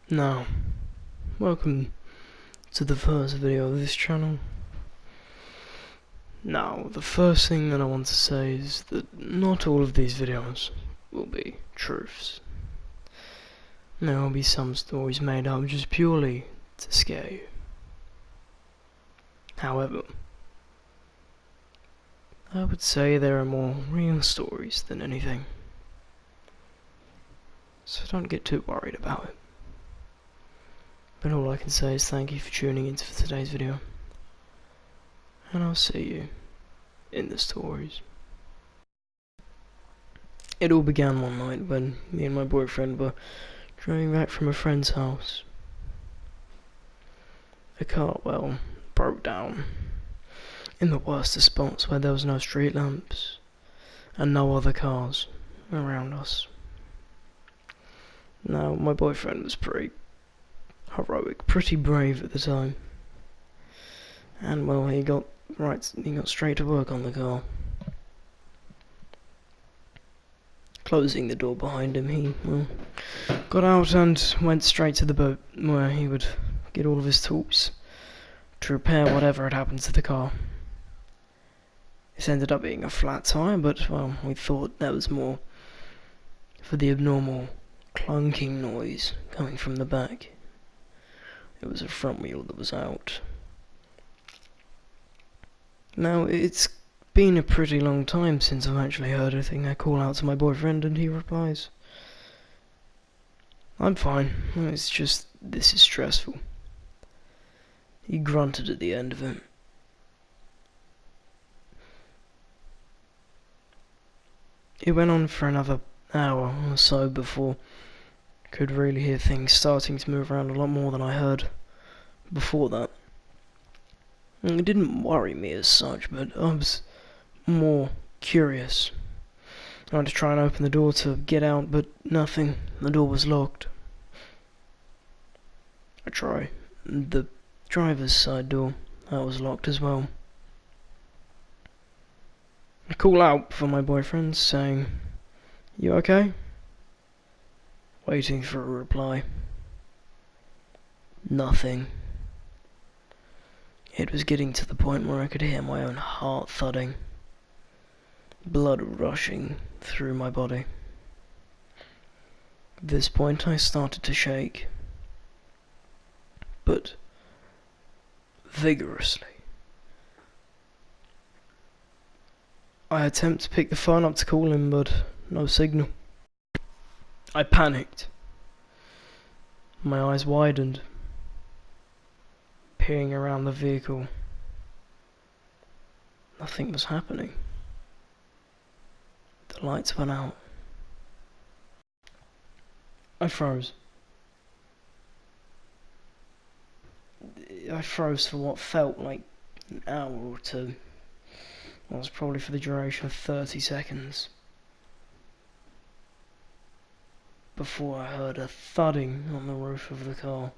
Now, welcome to the first video of this channel. Now, the first thing that I want to say is that not all of these videos will be truths. There will be some stories made up just purely to scare you. However, I would say there are more real stories than anything. So don't get too worried about it. But all I can say is thank you for tuning in for today's video. And I'll see you in the stories. It all began one night when me and my boyfriend were driving back from a friend's house. The car, broke down in the worst of spots where there was no street lamps and no other cars around us. Now, my boyfriend was pretty heroic, pretty brave at the time. And he got straight to work on the car. Closing the door behind him, he got out and went straight to the boat where he would get all of his tools to repair whatever had happened to the car. This ended up being a flat tire, but we thought that was more for the abnormal clunking noise coming from the back. It was a front wheel that was out. Now, it's been a pretty long time since I've actually heard anything. I call out to my boyfriend and he replies, "I'm fine, it's just, this is stressful." He grunted at the end of it. It went on for another hour or so before I could really hear things starting to move around a lot more than I heard before that. It didn't worry me as such, but I was more curious. I went to try and open the door to get out, but nothing. The door was locked. I tried the driver's side door. That was locked as well. I call out for my boyfriend, saying, "You okay?" Waiting for a reply. Nothing. It was getting to the point where I could hear my own heart thudding, blood rushing through my body. At this point I started to shake, but vigorously. I attempt to pick the phone up to call him, but no signal. I panicked. My eyes widened, peering around the vehicle. Nothing was happening. The lights went out. I froze. I froze for what felt like an hour or two. It was probably for the duration of 30 seconds. Before I heard a thudding on the roof of the car.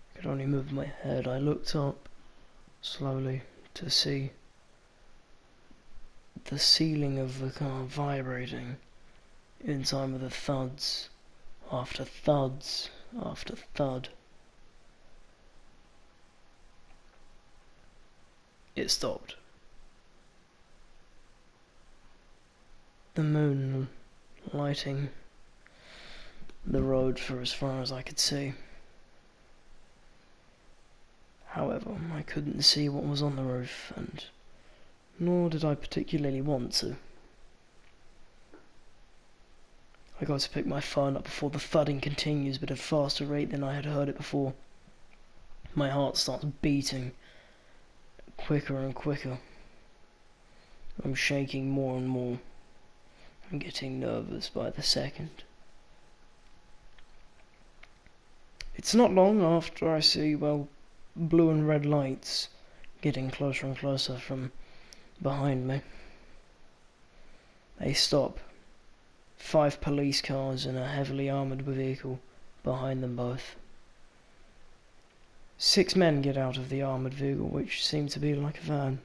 I could only move my head. I looked up slowly to see the ceiling of the car vibrating in time with the thuds after thuds after thud. It stopped. The moon lighting the road for as far as I could see. However, I couldn't see what was on the roof, and nor did I particularly want to. I got to pick my phone up before the thudding continues, but at a faster rate than I had heard it before. My heart starts beating quicker and quicker. I'm shaking more and more. I'm getting nervous by the second. It's not long after I see, blue and red lights getting closer and closer from behind me. They stop. 5 police cars and a heavily armoured vehicle behind them both. 6 men get out of the armoured vehicle, which seemed to be like a van,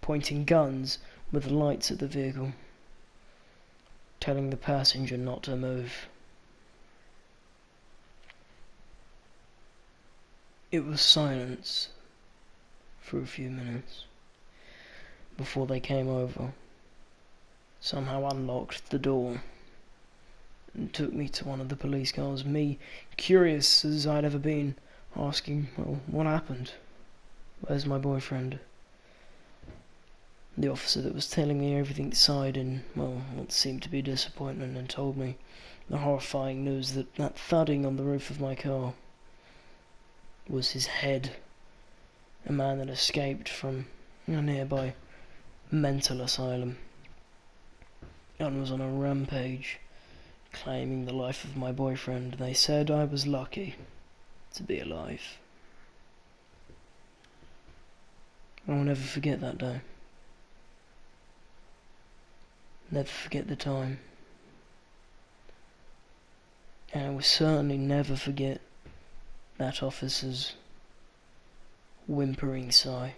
pointing guns with lights at the vehicle. telling the passenger not to move. It was silence for a few minutes before they came over, somehow unlocked the door and took me to one of the police cars, me, curious as I'd ever been, asking, well, what happened? Where's my boyfriend? The officer that was telling me everything sighed in, well, what seemed to be disappointment, and told me the horrifying news that that thudding on the roof of my car was his head, a man that escaped from a nearby mental asylum and was on a rampage, claiming the life of my boyfriend. They said I was lucky to be alive. I will never forget that day. Never forget the time. And I will certainly never forget that officer's whimpering sigh.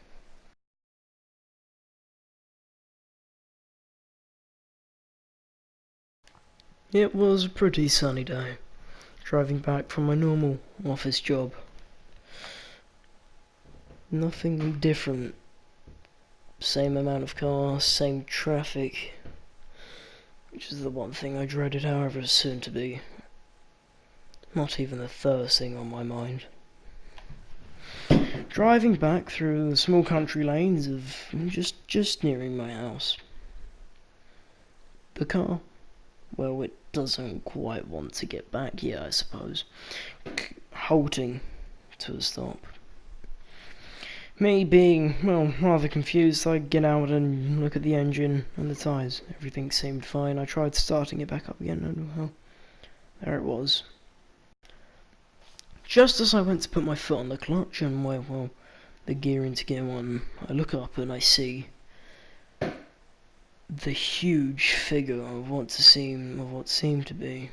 It was a pretty sunny day, driving back from my normal office job. Nothing different. Same amount of cars, same traffic, which is the one thing I dreaded, however, soon to be not even the first thing on my mind. Driving back through the small country lanes of just nearing my house. The car, well, it doesn't quite want to get back yet, I suppose. Halting to a stop. Me being, well, rather confused, I get out and look at the engine and the tyres. Everything seemed fine. I tried starting it back up again and, well, there it was. Just as I went to put my foot on the clutch and, well, the gear into gear 1, I look up and I see the huge figure of what seemed to be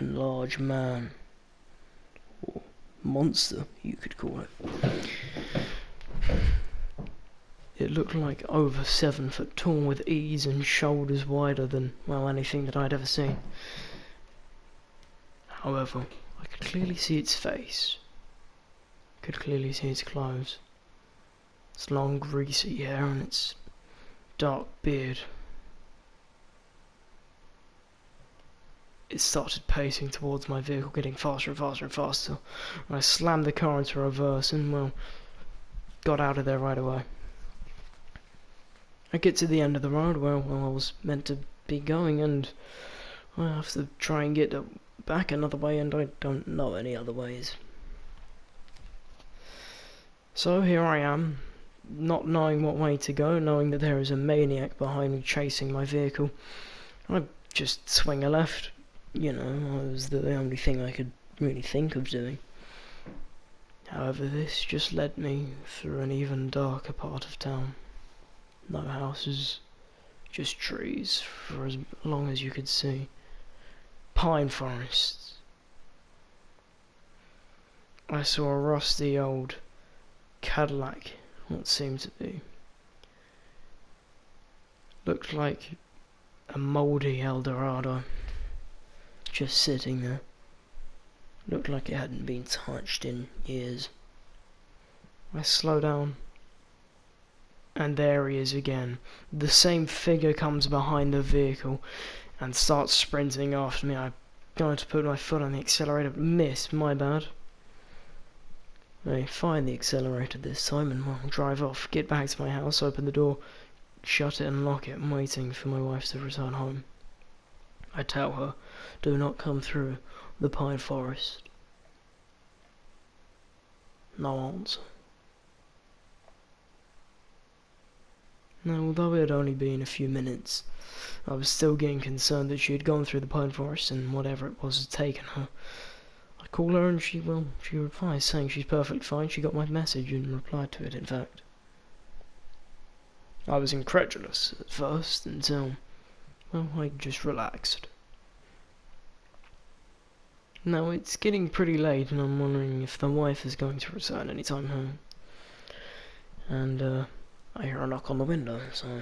a large man, or monster, you could call it. It looked like over 7 foot tall, with ease and shoulders wider than, well, anything that I'd ever seen. However, I could clearly see its face, could clearly see its clothes, its long greasy hair and its dark beard. It started pacing towards my vehicle, getting faster and faster and faster. And I slammed the car into reverse and, well, got out of there right away. I get to the end of the road where, well, I was meant to be going, and I have to try and get back another way, and I don't know any other ways. So here I am, not knowing what way to go, knowing that there is a maniac behind me chasing my vehicle. I just swing a left. You know, it was the only thing I could really think of doing. However, this just led me through an even darker part of town. No houses, just trees for as long as you could see. Pine forests. I saw a rusty old Cadillac, what seemed to be. Looked like a mouldy Eldorado, just sitting there. Looked like it hadn't been touched in years. I slow down, and there he is again. The same figure comes behind the vehicle and starts sprinting after me. I'm going to put my foot on the accelerator, but miss, my bad. I find the accelerator this time and, well, drive off, get back to my house, open the door, shut it and lock it, waiting for my wife to return home. I tell her, do not come through the pine forest. No answer. Now, although it had only been a few minutes, I was still getting concerned that she had gone through the pine forest and whatever it was had taken her. I called her and she replied saying she's perfectly fine. She got my message and replied to it, in fact. I was incredulous at first until, well, I just relaxed. Now, it's getting pretty late and I'm wondering if the wife is going to return anytime home. And, I hear a knock on the window, so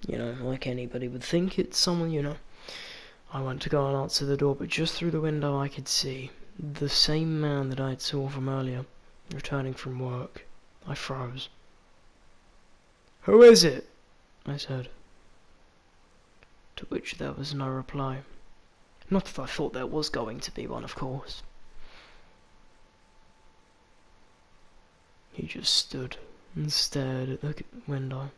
You know, like anybody would think it's someone, you know. I went to go and answer the door, but just through the window I could see the same man that I had saw from earlier, returning from work. I froze. "Who is it?" I said. To which there was no reply. Not that I thought there was going to be one, of course. He just stood and stared at the window,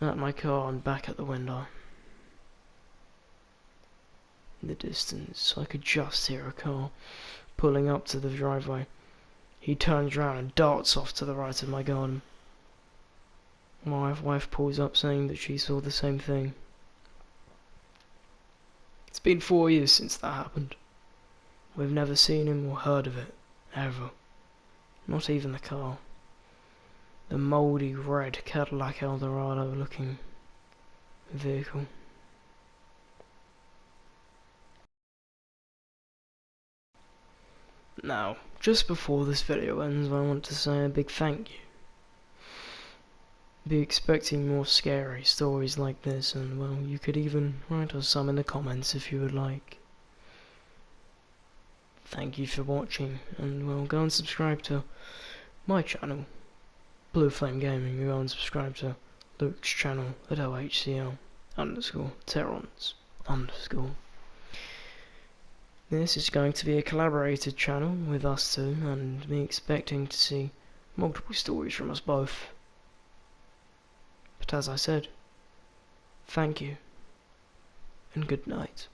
at my car and back at the window. In the distance, I could just hear a car pulling up to the driveway. He turns round and darts off to the right of my garden. My wife pulls up saying that she saw the same thing. It's been 4 years since that happened. We've never seen him or heard of it, ever. Not even the car. The mouldy red Cadillac Eldorado looking vehicle. Now, just before this video ends, I want to say a big thank you. Be expecting more scary stories like this, and well, you could even write us some in the comments if you would like. Thank you for watching, and well, go and subscribe to my channel, Blue Flame Gaming. Go and subscribe to Luke's channel at OHCL_Terrons_. This is going to be a collaborated channel with us two, and me expecting to see multiple stories from us both. But as I said, thank you, and good night.